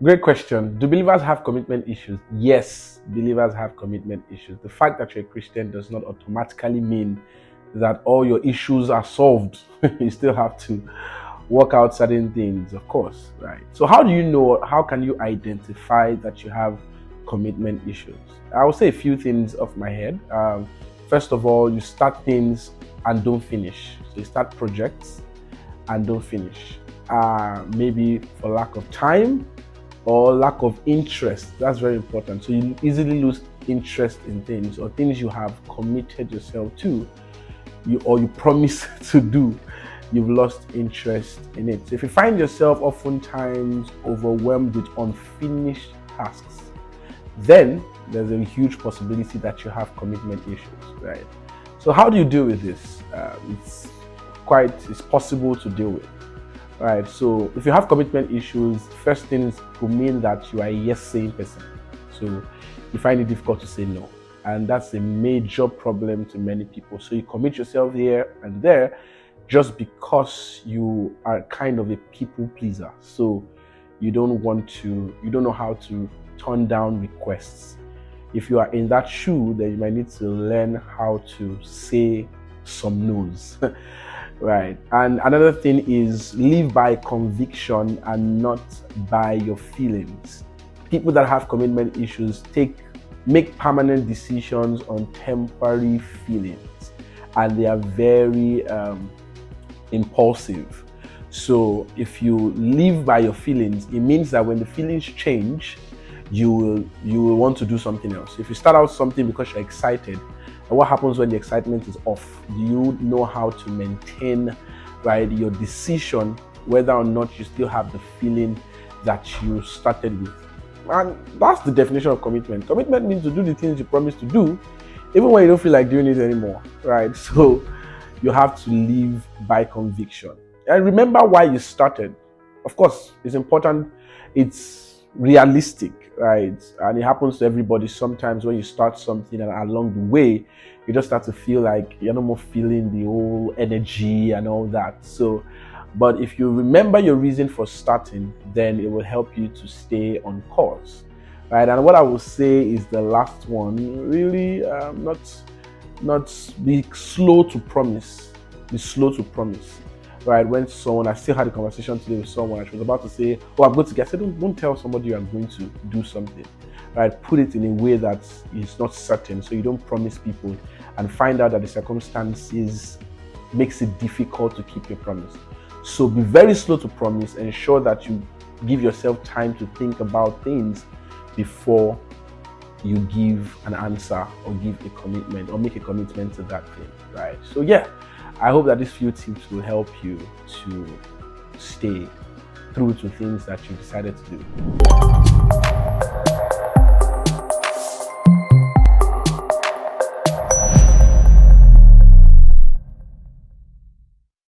Great question. Do believers have commitment issues? Yes, believers have commitment issues. The fact that you're a Christian does not automatically mean that all your issues are solved. You still have to work out certain things, of course, right? So how can you identify that you have commitment issues? I will say a few things off my head. First of all, you start things and don't finish. So you start projects and don't finish. Maybe for lack of time or lack of interest. That's very important. So you easily lose interest in things or things you have committed yourself to, you promise to do. You've lost interest in it. So if you find yourself oftentimes overwhelmed with unfinished tasks, then there's a huge possibility that you have commitment issues, right? So how do you deal with this? It's possible to deal with. Right, so if you have commitment issues, first things will mean that you are a yes-saying person. So you find it difficult to say no. And that's a major problem to many people. So you commit yourself here and there just because you are kind of a people pleaser. So you don't know how to turn down requests. If you are in that shoe, then you might need to learn how to say some no's. Right. And another thing is live by conviction and not by your feelings. People that have commitment issues make permanent decisions on temporary feelings, and they are very impulsive. So if you live by your feelings, it means that when the feelings change, you will want to do something else. If you start out something because you're excited, and what happens when the excitement is off? Do you know how to maintain, right, your decision whether or not you still have the feeling that you started with? And that's the definition of commitment. Commitment means to do the things you promise to do, even when you don't feel like doing it anymore, right? So you have to live by conviction. And remember why you started. Of course, it's important. It's realistic, right? And it happens to everybody sometimes when you start something and along the way, you just start to feel like you're no more feeling the whole energy and all that. So, but if you remember your reason for starting, then it will help you to stay on course, right? And what I will say is the last one, really not be slow to promise. Be slow to promise. Right, when I still had a conversation today with someone, I was about to say, oh, I'm going to get, I said, don't tell somebody you are going to do something, right? Put it in a way that is not certain, so you don't promise people and find out that the circumstances makes it difficult to keep your promise. So be very slow to promise, ensure that you give yourself time to think about things before you give an answer or give a commitment or make a commitment to that thing, right? So yeah, I hope that these few tips will help you to stay true to things that you decided to do.